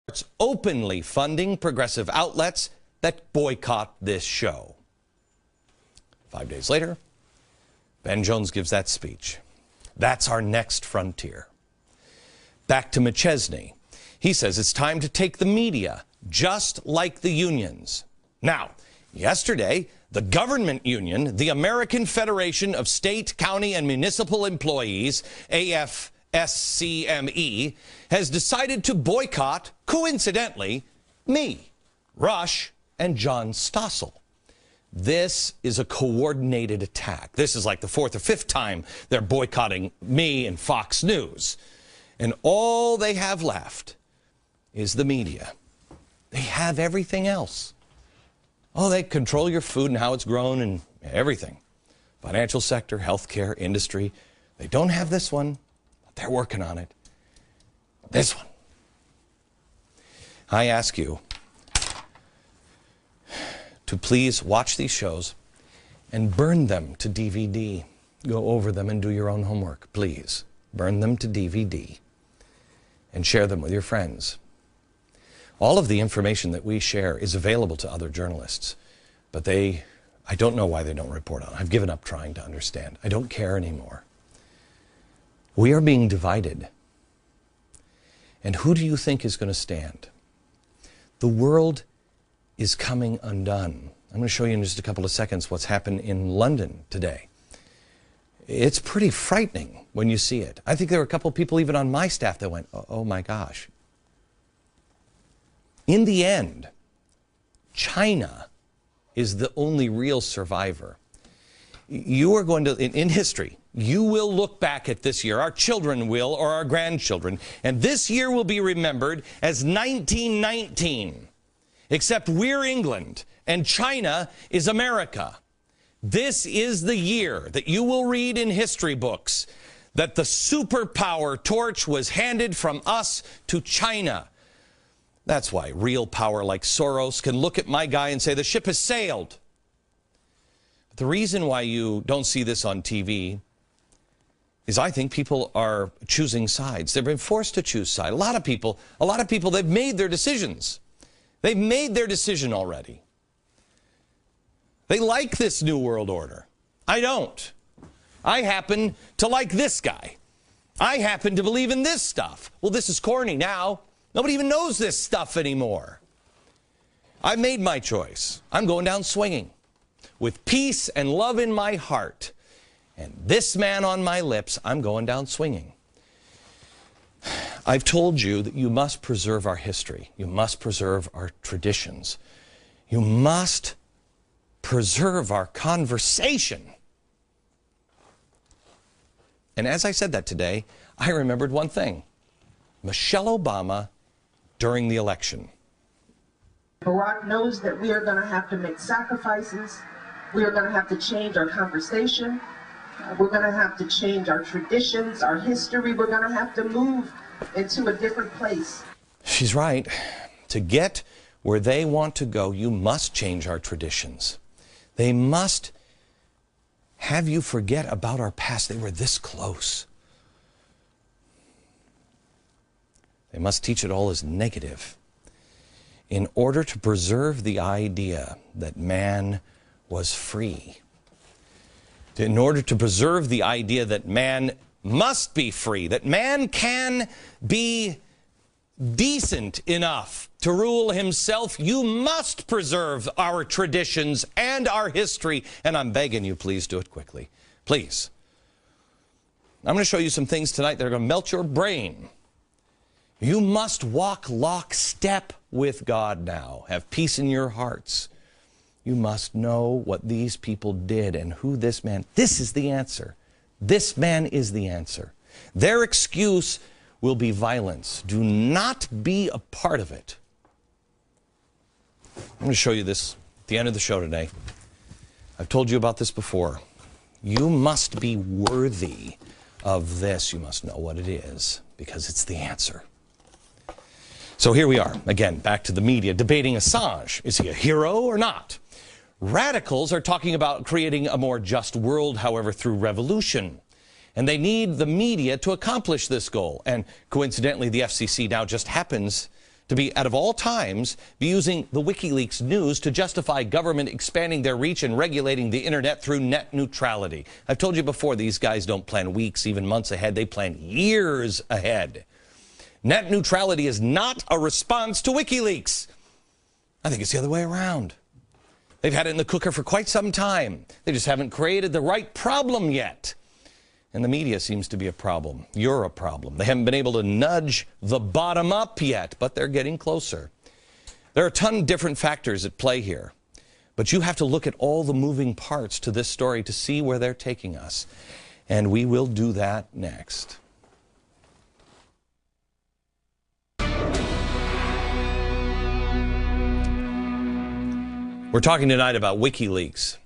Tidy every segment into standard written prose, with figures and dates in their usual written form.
It's openly funding progressive outlets that boycott this show. 5 days later, Ben Jones gives that speech. That's our next frontier. Back to McChesney. He says it's time to take the media, just like the unions. Now, yesterday, the government union, the American Federation of State, County, and Municipal Employees, AFSCME, has decided to boycott, coincidentally, me, Rush, and John Stossel. This is a coordinated attack. This is like the fourth or fifth time they're boycotting me and Fox News. And all they have left is the media. They have everything else. Oh, they control your food and how it's grown and everything. Financial sector, healthcare, industry. They don't have this one, but they're working on it. This one. I ask you to please watch these shows and burn them to DVD. Go over them and do your own homework, please. Burn them to DVD and share them with your friends. All of the information that we share is available to other journalists, but I don't know why they don't report on it. I've given up trying to understand. I don't care anymore. We are being divided. And who do you think is going to stand? The world is coming undone. I'm going to show you in just a couple of seconds what's happened in London today. It's pretty frightening when you see it. I think there were a couple of people even on my staff that went, oh my gosh. In the end, China is the only real survivor. You are going to, in history, you will look back at this year, our children will, or our grandchildren, and this year will be remembered as 1919. Except we're England and China is America. This is the year that you will read in history books that the superpower torch was handed from us to China. That's why real power like Soros can look at my guy and say the ship has sailed. But the reason why you don't see this on TV is I think people are choosing sides. They've been forced to choose sides. A lot of people, they've made their decisions. They've made their decision already. They like this new world order. I don't. I happen to like this guy. I happen to believe in this stuff. Well, this is corny now. Nobody even knows this stuff anymore. I made my choice. I'm going down swinging with peace and love in my heart. And this man on my lips, I'm going down swinging. I've told you that you must preserve our history. You must preserve our traditions. You must preserve our conversation. And as I said that today, I remembered one thing. Michelle Obama during the election. Barack knows that we are going to have to make sacrifices. We are going to have to change our conversation. We're going to have to change our traditions, our history. We're going to have to move into a different place. She's right. To get where they want to go, you must change our traditions. They must have you forget about our past. They were this close. They must teach it all as negative in order to preserve the idea that man was free. In order to preserve the idea that man must be free, that man can be decent enough to rule himself, you must preserve our traditions and our history. And I'm begging you, please do it quickly. Please. I'm going to show you some things tonight that are going to melt your brain. You must walk lockstep with God now. Have peace in your hearts. You must know what these people did and who this man. This is the answer. This man is the answer. Their excuse will be violence. Do not be a part of it. I'm going to show you this at the end of the show today. I've told you about this before. You must be worthy of this. You must know what it is because it's the answer. So here we are, again, back to the media debating Assange. Is he a hero or not? Radicals are talking about creating a more just world, however, through revolution. And they need the media to accomplish this goal. And coincidentally, the FCC now just happens to be, out of all times, be using the WikiLeaks news to justify government expanding their reach and regulating the internet through net neutrality. I've told you before, these guys don't plan weeks, even months ahead. They plan years ahead. Net neutrality is not a response to WikiLeaks. I think it's the other way around. They've had it in the cooker for quite some time. They just haven't created the right problem yet. And the media seems to be a problem. You're a problem. They haven't been able to nudge the bottom up yet, but they're getting closer. There are a ton of different factors at play here. But you have to look at all the moving parts to this story to see where they're taking us. And we will do that next. We're talking tonight about WikiLeaks.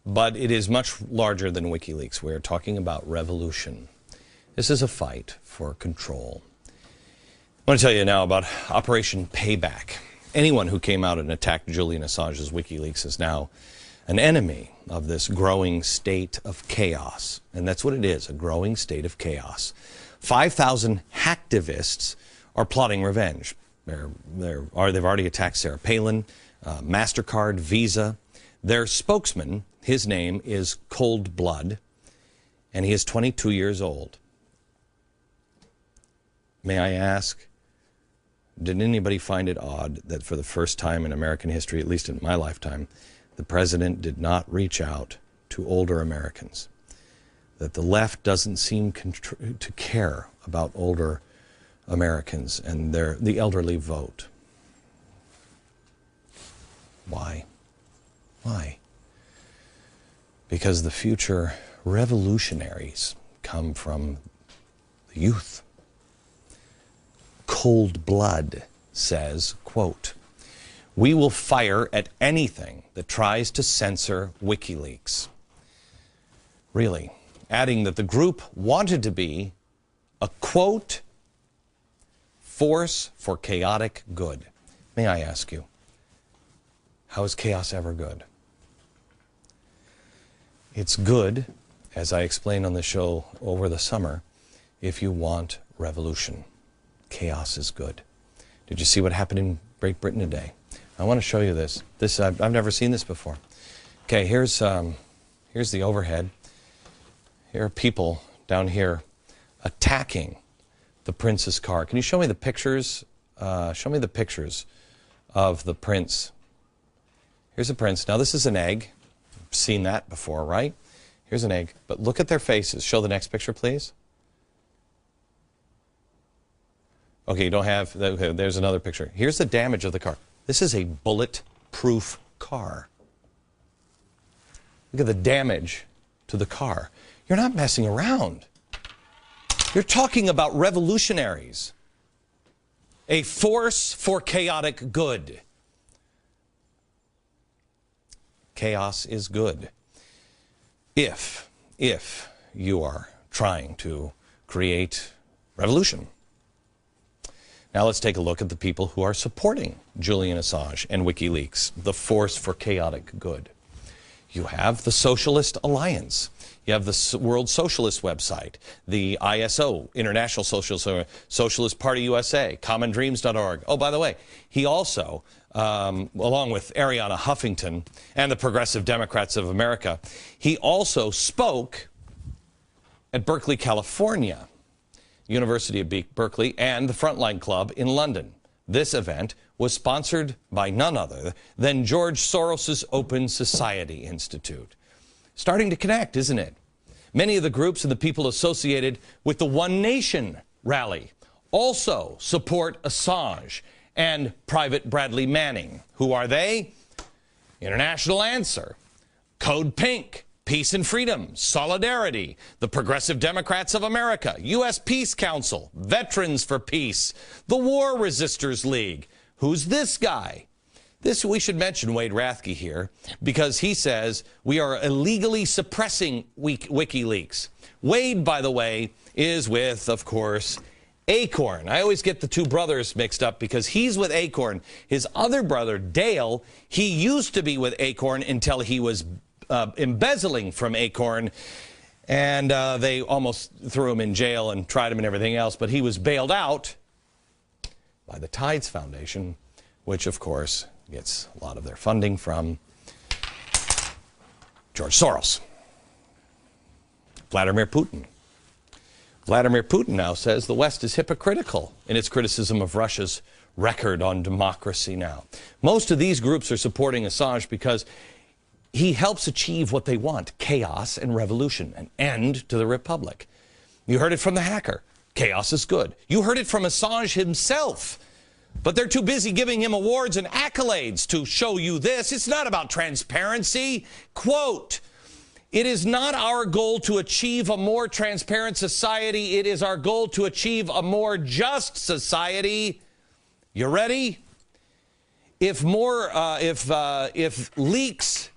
But it is much larger than WikiLeaks. We're talking about revolution. This is a fight for control. I want to tell you now about Operation Payback. Anyone who came out and attacked Julian Assange's WikiLeaks is now an enemy of this growing state of chaos. And that's what it is, a growing state of chaos. 5,000 hacktivists are plotting revenge. They've already attacked Sarah Palin, MasterCard, Visa. Their spokesman, his name is Cold Blood, and he is 22 years old. May I ask, did anybody find it odd that for the first time in American history, at least in my lifetime, the president did not reach out to older Americans? That the left doesn't seem to care about older Americans and the elderly vote. Why? Why? Because the future revolutionaries come from the youth. Cold Blood says, quote, "We will fire at anything that tries to censor WikiLeaks." Really, adding that the group wanted to be a, quote, force for chaotic good. May I ask you, how is chaos ever good? It's good, as I explained on the show over the summer, if you want revolution. Chaos is good. Did you see what happened in Great Britain today? I want to show you this. I've never seen this before. Okay, here's the overhead. Here are people down here attacking the prince's car. Can you show me the pictures? Show me the pictures of the prince. Here's the prince. Now this is an egg. You've seen that before, right? Here's an egg. But look at their faces. Show the next picture, please. Okay, you don't have... Okay, there's another picture. Here's the damage of the car. This is a bulletproof car. Look at the damage to the car. You're not messing around. You're talking about revolutionaries. A force for chaotic good. Chaos is good if you are trying to create revolution. Now let's take a look at the people who are supporting Julian Assange and WikiLeaks, the force for chaotic good. You have the Socialist Alliance. You have the World Socialist website, the ISO, International Socialist Party USA, commondreams.org. Oh, by the way, he also, along with Arianna Huffington and the Progressive Democrats of America, he also spoke at Berkeley, California, University of Berkeley, and the Frontline Club in London. This event was sponsored by none other than George Soros's Open Society Institute. Starting to connect, isn't it? Many of the groups and the people associated with the One Nation rally also support Assange and Private Bradley Manning. Who are they? International Answer, Code Pink, Peace and Freedom, Solidarity, the Progressive Democrats of America, U.S. Peace Council, Veterans for Peace, the War Resisters League. Who's this guy? We should mention Wade Rathke here, because he says we are illegally suppressing WikiLeaks. Wade, by the way, is with, of course, Acorn. I always get the two brothers mixed up because he's with Acorn. His other brother, Dale, he used to be with Acorn until he was embezzling from Acorn, and they almost threw him in jail and tried him and everything else, but he was bailed out. by the Tides Foundation, which, of course, gets a lot of their funding from George Soros. Vladimir Putin. Vladimir Putin now says the West is hypocritical in its criticism of Russia's record on democracy now. Most of these groups are supporting Assange because he helps achieve what they want: chaos and revolution, an end to the republic. You heard it from the hacker. Chaos is good. You heard it from Assange himself. But they're too busy giving him awards and accolades to show you this. It's not about transparency. Quote, "It is not our goal to achieve a more transparent society. It is our goal to achieve a more just society." You ready? If leaks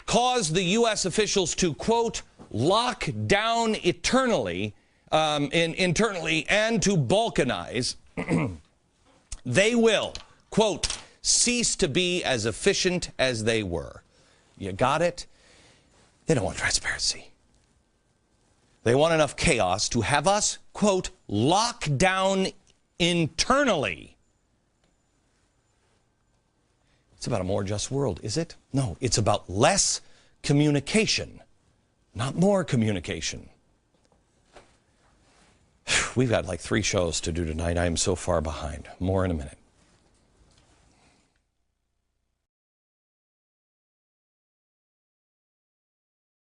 cause the U.S. officials to, quote, lock down internally and to balkanize, they will, quote, cease to be as efficient as they were. You got it? They don't want transparency. They want enough chaos to have us, quote, lock down internally. It's about a more just world, is it? No, it's about less communication, not more communication. We've got like 3 shows to do tonight. I am so far behind. More in a minute.